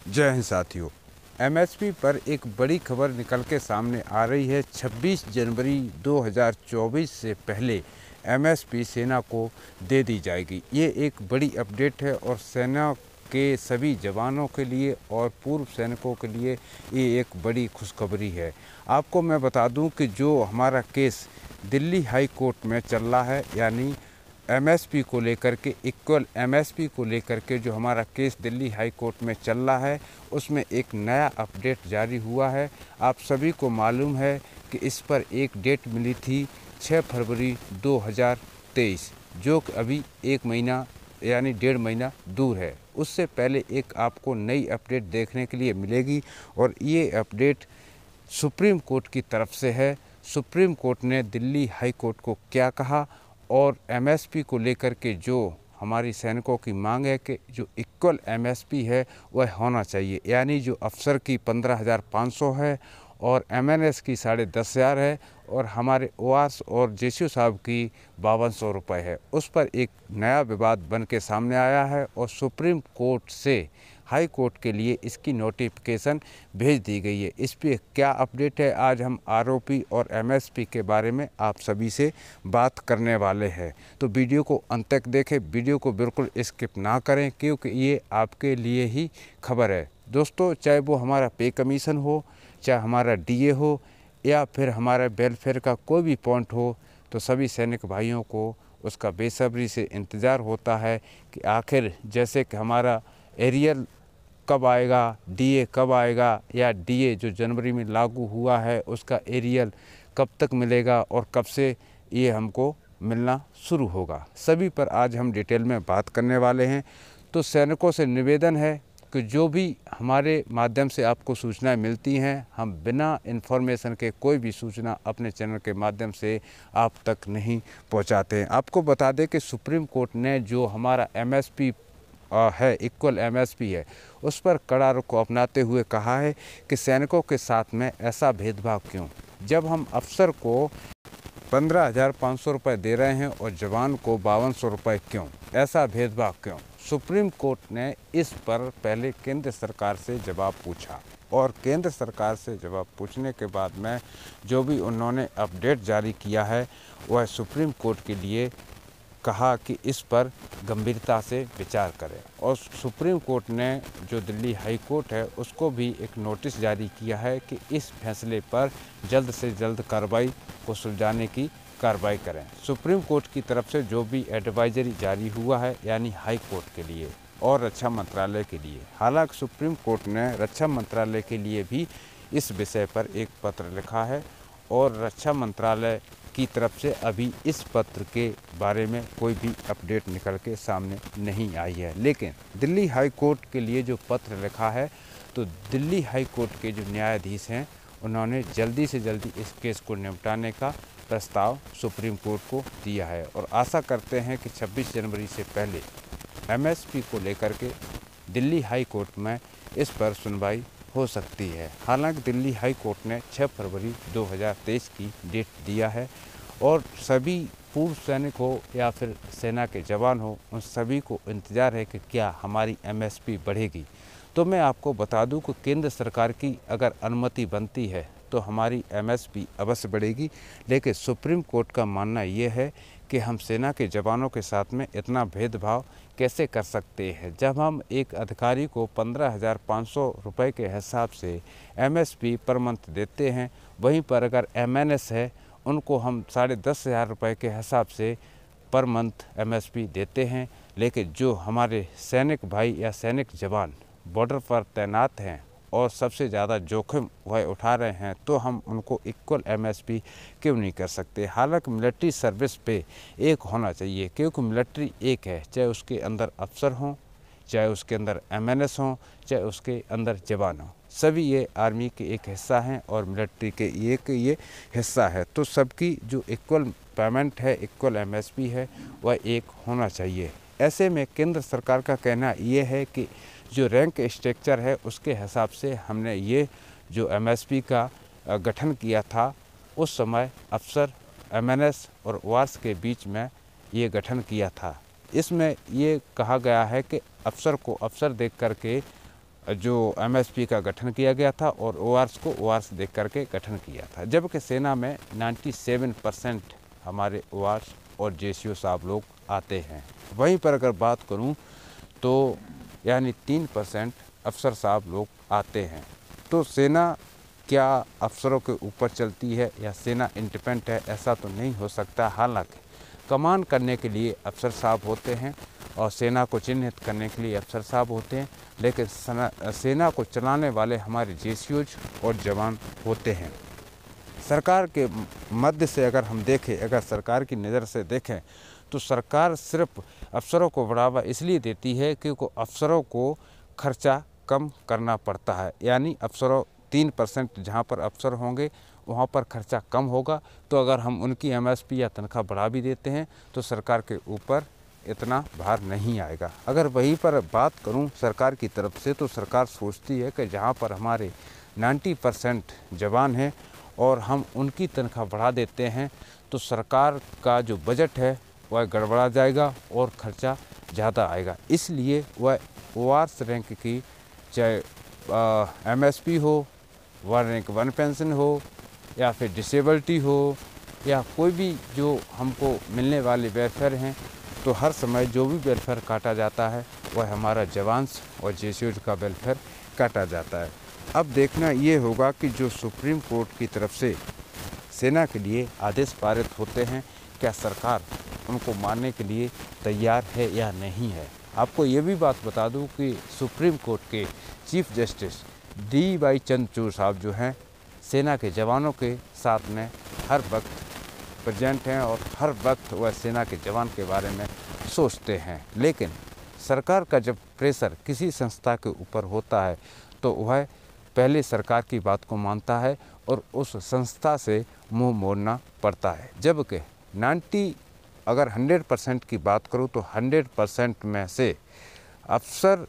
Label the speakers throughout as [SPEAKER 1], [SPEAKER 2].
[SPEAKER 1] जय हिंद साथियों। एमएसपी पर एक बड़ी खबर निकल के सामने आ रही है। 26 जनवरी 2024 से पहले एमएसपी सेना को दे दी जाएगी। ये एक बड़ी अपडेट है और सेना के सभी जवानों के लिए और पूर्व सैनिकों के लिए ये एक बड़ी खुशखबरी है। आपको मैं बता दूं कि जो हमारा केस दिल्ली हाई कोर्ट में चल रहा है, यानी एमएसपी को लेकर के, इक्वल एमएसपी को लेकर के जो हमारा केस दिल्ली हाई कोर्ट में चल रहा है, उसमें एक नया अपडेट जारी हुआ है। आप सभी को मालूम है कि इस पर एक डेट मिली थी 6 फरवरी 2023, जो कि अभी 1 महीना यानी 1.5 महीना दूर है। उससे पहले एक आपको नई अपडेट देखने के लिए मिलेगी और ये अपडेट सुप्रीम कोर्ट की तरफ से है। सुप्रीम कोर्ट ने दिल्ली हाई कोर्ट को क्या कहा और एमएसपी को लेकर के जो हमारी सैनिकों की मांग है कि जो इक्वल एमएसपी है वह होना चाहिए, यानी जो अफसर की 15,500 है और एमएनएस की 10,500 है और हमारे ओआरएस और जेसीओ साहब की 5200 रुपये है। उस पर एक नया विवाद बन के सामने आया है और सुप्रीम कोर्ट से हाई कोर्ट के लिए इसकी नोटिफिकेशन भेज दी गई है। इस पर क्या अपडेट है, आज हम आरओपी और एमएसपी के बारे में आप सभी से बात करने वाले हैं। तो वीडियो को अंत तक देखें, वीडियो को बिल्कुल स्किप ना करें, क्योंकि ये आपके लिए ही खबर है दोस्तों। चाहे वो हमारा पे कमीशन हो, चाहे हमारा डीए हो या फिर हमारा वेलफेयर का कोई भी पॉइंट हो, तो सभी सैनिक भाइयों को उसका बेसब्री से इंतज़ार होता है कि आखिर जैसे कि हमारा एरियल कब आएगा, डीए कब आएगा, या डीए जो जनवरी में लागू हुआ है उसका एरियल कब तक मिलेगा और कब से ये हमको मिलना शुरू होगा। सभी पर आज हम डिटेल में बात करने वाले हैं। तो सैनिकों से निवेदन है कि जो भी हमारे माध्यम से आपको सूचनाएं मिलती हैं, हम बिना इन्फॉर्मेशन के कोई भी सूचना अपने चैनल के माध्यम से आप तक नहीं पहुंचाते हैं। आपको बता दें कि सुप्रीम कोर्ट ने जो हमारा एमएसपी है, इक्वल एमएसपी है, उस पर कड़ा रुख को अपनाते हुए कहा है कि सैनिकों के साथ में ऐसा भेदभाव क्यों, जब हम अफसर को 15,500 रुपये दे रहे हैं और जवान को 5200 रुपये क्यों, ऐसा भेदभाव क्यों। सुप्रीम कोर्ट ने इस पर पहले केंद्र सरकार से जवाब पूछा और केंद्र सरकार से जवाब पूछने के बाद में जो भी उन्होंने अपडेट जारी किया है वह सुप्रीम कोर्ट के लिए कहा कि इस पर गंभीरता से विचार करें। और सुप्रीम कोर्ट ने जो दिल्ली हाई कोर्ट है उसको भी एक नोटिस जारी किया है कि इस फैसले पर जल्द से जल्द कार्रवाई को सुलझाने की कार्रवाई करें। सुप्रीम कोर्ट की तरफ से जो भी एडवाइजरी जारी हुआ है, यानी हाई कोर्ट के लिए और रक्षा मंत्रालय के लिए, हालांकि सुप्रीम कोर्ट ने रक्षा मंत्रालय के लिए भी इस विषय पर एक पत्र लिखा है और रक्षा मंत्रालय की तरफ से अभी इस पत्र के बारे में कोई भी अपडेट निकल के सामने नहीं आई है। लेकिन दिल्ली हाई कोर्ट के लिए जो पत्र लिखा है, तो दिल्ली हाई कोर्ट के जो न्यायाधीश हैं उन्होंने जल्दी से जल्दी इस केस को निपटाने का प्रस्ताव सुप्रीम कोर्ट को दिया है और आशा करते हैं कि 26 जनवरी से पहले एमएसपी को लेकर के दिल्ली हाई कोर्ट में इस पर सुनवाई हो सकती है। हालांकि दिल्ली हाई कोर्ट ने 6 फरवरी 2023 की डेट दिया है और सभी पूर्व सैनिक हो या फिर सेना के जवान हो, उन सभी को इंतज़ार है कि क्या हमारी एमएसपी बढ़ेगी। तो मैं आपको बता दूं कि केंद्र सरकार की अगर अनुमति बनती है तो हमारी एमएसपी अवश्य बढ़ेगी। लेकिन सुप्रीम कोर्ट का मानना ये है कि हम सेना के जवानों के साथ में इतना भेदभाव कैसे कर सकते हैं, जब हम एक अधिकारी को 15,500 रुपये के हिसाब से एमएसपी पर मंथ देते हैं, वहीं पर अगर एमएनएस है उनको हम 10,500 रुपये के हिसाब से पर मंथ एमएसपी देते हैं। लेकिन जो हमारे सैनिक भाई या सैनिक जवान बॉर्डर पर तैनात हैं और सबसे ज़्यादा जोखिम वह उठा रहे हैं, तो हम उनको इक्वल एमएसपी क्यों नहीं कर सकते। हालांकि मिलिट्री सर्विस पे एक होना चाहिए, क्योंकि मिलिट्री एक है, चाहे उसके अंदर अफसर हों, चाहे उसके अंदर एमएनएस हों, चाहे उसके अंदर जवान हों, सभी ये आर्मी के एक हिस्सा हैं और मिलिट्री के एक ये हिस्सा है। तो सबकी जो इक्वल पेमेंट है, इक्वल एमएसपी है, वह एक होना चाहिए। ऐसे में केंद्र सरकार का कहना ये है कि जो रैंक स्ट्रक्चर है उसके हिसाब से हमने ये जो एमएसपी का गठन किया था, उस समय अफसर, एमएनएस और ओआरएस के बीच में ये गठन किया था। इसमें ये कहा गया है कि अफसर को अफसर देख करके जो एमएसपी का गठन किया गया था और ओआरएस को ओआरएस देख करके गठन किया था, जबकि सेना में 97% हमारे ओआरएस और जेसीओ साहब लोग आते हैं। वहीं पर अगर बात करूं तो यानी 3% अफसर साहब लोग आते हैं। तो सेना क्या अफसरों के ऊपर चलती है या सेना इंडिपेंडेंट है, ऐसा तो नहीं हो सकता। हालांकि कमान करने के लिए अफसर साहब होते हैं और सेना को चिन्हित करने के लिए अफसर साहब होते हैं, लेकिन सेना को चलाने वाले हमारे जेसीओज और जवान होते हैं। सरकार के मध्य से अगर हम देखें, अगर सरकार की नज़र से देखें तो सरकार सिर्फ अफसरों को बढ़ावा इसलिए देती है क्योंकि अफसरों को खर्चा कम करना पड़ता है। यानी अफसरों 3% जहाँ पर अफसर होंगे वहाँ पर खर्चा कम होगा। तो अगर हम उनकी एमएसपी या तनख्वाह बढ़ा भी देते हैं तो सरकार के ऊपर इतना भार नहीं आएगा। अगर वहीं पर बात करूं सरकार की तरफ से, तो सरकार सोचती है कि जहां पर हमारे 90% जवान हैं और हम उनकी तनख्वाह बढ़ा देते हैं तो सरकार का जो बजट है वह गड़बड़ा जाएगा और ख़र्चा ज़्यादा आएगा। इसलिए वह ओआरएस रैंक की चाहे एमएसपी हो, 1 रैंक 1 पेंशन हो या फिर डिसेबिलिटी हो या कोई भी जो हमको मिलने वाले वेलफेयर हैं, तो हर समय जो भी वेलफेयर काटा जाता है वह हमारा जवान्स और जेसीओज का वेलफेयर काटा जाता है। अब देखना ये होगा कि जो सुप्रीम कोर्ट की तरफ से सेना के लिए आदेश पारित होते हैं, क्या सरकार उनको मानने के लिए तैयार है या नहीं है। आपको ये भी बात बता दूं कि सुप्रीम कोर्ट के चीफ जस्टिस DY चंद्रचूड़ साहब जो हैं सेना के जवानों के साथ में हर वक्त प्रेजेंट हैं और हर वक्त वह सेना के जवान के बारे में सोचते हैं। लेकिन सरकार का जब प्रेशर किसी संस्था के ऊपर होता है तो वह पहले सरकार की बात को मानता है और उस संस्था से मुंह मोड़ना पड़ता है। जबकि 100% की बात करूं तो 100% में से अफसर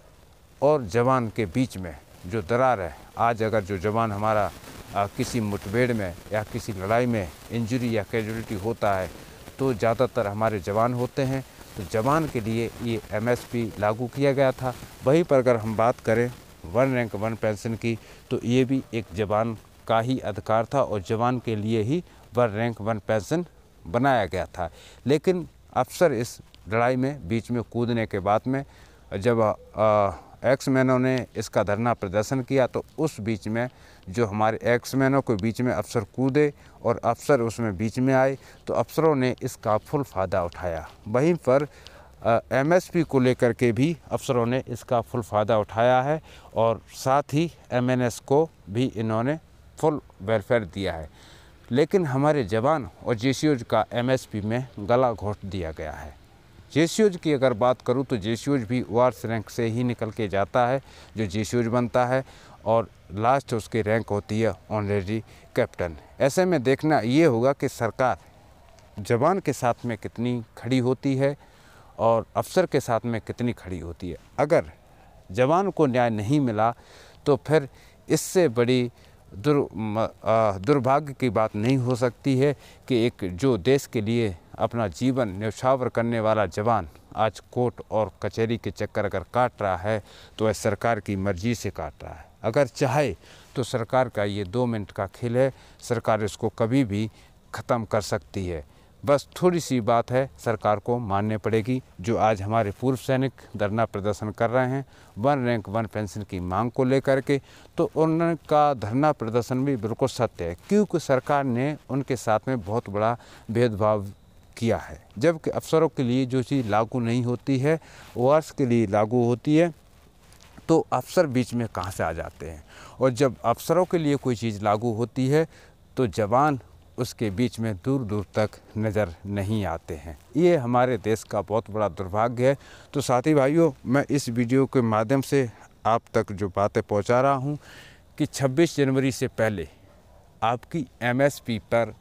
[SPEAKER 1] और जवान के बीच में जो दरार है, आज अगर जो जवान हमारा किसी मुठभेड़ में या किसी लड़ाई में इंजरी या कैजुअलिटी होता है तो ज़्यादातर हमारे जवान होते हैं। तो जवान के लिए ये एमएसपी लागू किया गया था। वहीं पर अगर हम बात करें 1 रैंक 1 पेंशन की, तो ये भी एक जवान का ही अधिकार था और जवान के लिए ही 1 रैंक 1 पेंशन बनाया गया था। लेकिन अफसर इस लड़ाई में बीच में कूदने के बाद में जब एक्समैनों ने इसका धरना प्रदर्शन किया तो उस बीच में जो हमारे एक्समैनों के बीच में अफसर कूदे और अफसर उसमें बीच में आए तो अफसरों ने इसका फुल फ़ायदा उठाया। वहीं पर एमएसपी को लेकर के भी अफसरों ने इसका फुल फ़ायदा उठाया है और साथ ही एमएनएस को भी इन्होंने फुल वेलफेयर दिया है। लेकिन हमारे जवान और जेसीओज का एमएसपी में गला घोंट दिया गया है। जेसीओज की अगर बात करूं तो जेसीओज भी ओआरएस रैंक से ही निकल के जाता है जो जेसीओज बनता है और लास्ट उसकी रैंक होती है ऑनरेरी कैप्टन। ऐसे में देखना ये होगा कि सरकार जवान के साथ में कितनी खड़ी होती है और अफसर के साथ में कितनी खड़ी होती है। अगर जवान को न्याय नहीं मिला तो फिर इससे बड़ी दुर्भाग्य की बात नहीं हो सकती है कि एक जो देश के लिए अपना जीवन न्यौछावर करने वाला जवान आज कोर्ट और कचहरी के चक्कर अगर काट रहा है तो वह सरकार की मर्जी से काट रहा है। अगर चाहे तो सरकार का ये 2 मिनट का खेल है, सरकार इसको कभी भी ख़त्म कर सकती है। बस थोड़ी सी बात है, सरकार को मानने पड़ेगी। जो आज हमारे पूर्व सैनिक धरना प्रदर्शन कर रहे हैं 1 रैंक 1 पेंशन की मांग को लेकर के, तो उनका धरना प्रदर्शन भी बिल्कुल सत्य है क्योंकि सरकार ने उनके साथ में बहुत बड़ा भेदभाव किया है। जबकि अफसरों के लिए जो चीज़ लागू नहीं होती है ओआरएस के लिए लागू होती है, तो अफसर बीच में कहाँ से आ जाते हैं। और जब अफसरों के लिए कोई चीज़ लागू होती है तो जवान उसके बीच में दूर दूर तक नज़र नहीं आते हैं। ये हमारे देश का बहुत बड़ा दुर्भाग्य है। तो साथी भाइयों, मैं इस वीडियो के माध्यम से आप तक जो बातें पहुंचा रहा हूं कि 26 जनवरी से पहले आपकी एमएसपी पर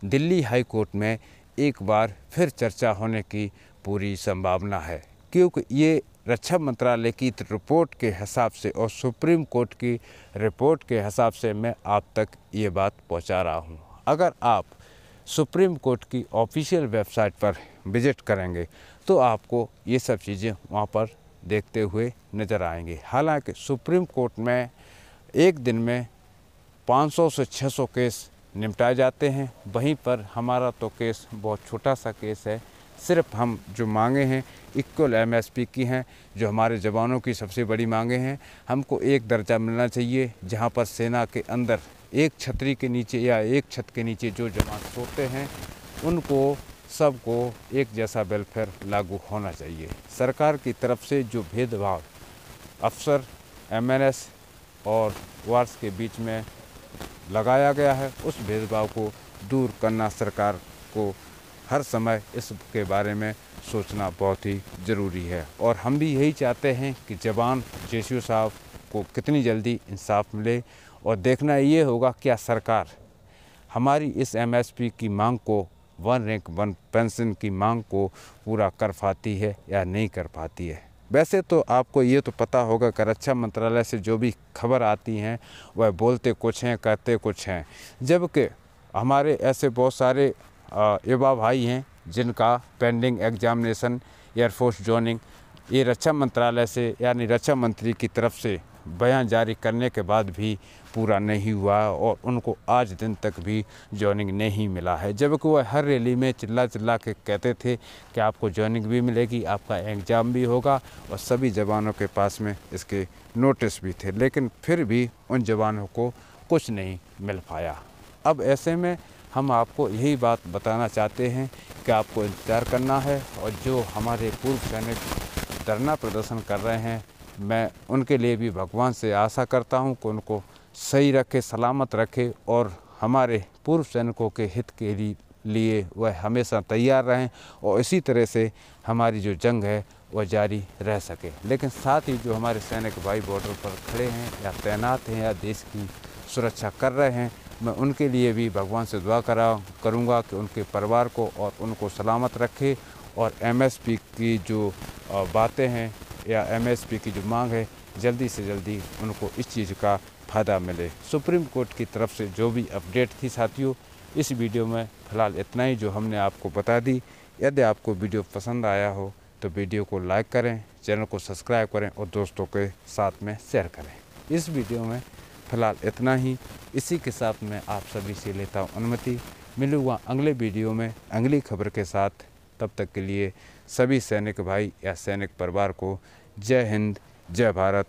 [SPEAKER 1] दिल्ली हाई कोर्ट में एक बार फिर चर्चा होने की पूरी संभावना है, क्योंकि ये रक्षा मंत्रालय की रिपोर्ट के हिसाब से और सुप्रीम कोर्ट की रिपोर्ट के हिसाब से मैं आप तक ये बात पहुंचा रहा हूं। अगर आप सुप्रीम कोर्ट की ऑफिशियल वेबसाइट पर विज़िट करेंगे तो आपको ये सब चीज़ें वहाँ पर देखते हुए नज़र आएंगे। हालांकि सुप्रीम कोर्ट में एक दिन में 500 से 600 केस निपटाए जाते हैं, वहीं पर हमारा तो केस बहुत छोटा सा केस है। सिर्फ हम जो मांगे हैं इक्वल एमएसपी की हैं, जो हमारे जवानों की सबसे बड़ी मांगे हैं। हमको एक दर्जा मिलना चाहिए जहां पर सेना के अंदर एक छतरी के नीचे या एक छत के नीचे जो जवान सोते हैं उनको सबको एक जैसा वेलफेयर लागू होना चाहिए। सरकार की तरफ से जो भेदभाव अफसर एमएनएस और वार्स के बीच में लगाया गया है, उस भेदभाव को दूर करना सरकार को हर समय इसके बारे में सोचना बहुत ही ज़रूरी है। और हम भी यही चाहते हैं कि जवान जेसीओ साहब को कितनी जल्दी इंसाफ मिले, और देखना ये होगा क्या सरकार हमारी इस एमएसपी की मांग को, 1 रैंक 1 पेंशन की मांग को पूरा कर पाती है या नहीं कर पाती है। वैसे तो आपको ये तो पता होगा कि रक्षा मंत्रालय से जो भी खबर आती हैं वह बोलते कुछ हैं करते कुछ हैं, जबकि हमारे ऐसे बहुत सारे युवा भाई हैं जिनका पेंडिंग एग्जामिनेशन एयरफोर्स जॉइनिंग ये रक्षा मंत्रालय से यानी रक्षा मंत्री की तरफ से बयान जारी करने के बाद भी पूरा नहीं हुआ और उनको आज दिन तक भी जॉइनिंग नहीं मिला है। जबकि वह हर रैली में चिल्ला चिल्ला के कहते थे कि आपको जॉइनिंग भी मिलेगी, आपका एग्ज़ाम भी होगा, और सभी जवानों के पास में इसके नोटिस भी थे, लेकिन फिर भी उन जवानों को कुछ नहीं मिल पाया। अब ऐसे में हम आपको यही बात बताना चाहते हैं कि आपको इंतज़ार करना है, और जो हमारे पूर्व सैनिक धरना प्रदर्शन कर रहे हैं, मैं उनके लिए भी भगवान से आशा करता हूं कि उनको सही रखे, सलामत रखे, और हमारे पूर्व सैनिकों के हित के लिए वह हमेशा तैयार रहें, और इसी तरह से हमारी जो जंग है वह जारी रह सके। लेकिन साथ ही जो हमारे सैनिक भाई बॉर्डर पर खड़े हैं या तैनात हैं या देश की सुरक्षा कर रहे हैं, मैं उनके लिए भी भगवान से दुआ करूँगा कि उनके परिवार को और उनको सलामत रखे, और एमएसपी की जो बातें हैं या एमएसपी की जो मांग है, जल्दी से जल्दी उनको इस चीज़ का फ़ायदा मिले। सुप्रीम कोर्ट की तरफ से जो भी अपडेट थी साथियों, इस वीडियो में फ़िलहाल इतना ही जो हमने आपको बता दी। यदि आपको वीडियो पसंद आया हो तो वीडियो को लाइक करें, चैनल को सब्सक्राइब करें और दोस्तों के साथ में शेयर करें। इस वीडियो में फ़िलहाल इतना ही। इसी के साथ मैं आप सभी से लेता हूँ अनुमति। मिलूँगा अगले वीडियो में अगली खबर के साथ। तब तक के लिए सभी सैनिक भाई या सैनिक परिवार को जय हिंद, जय भारत,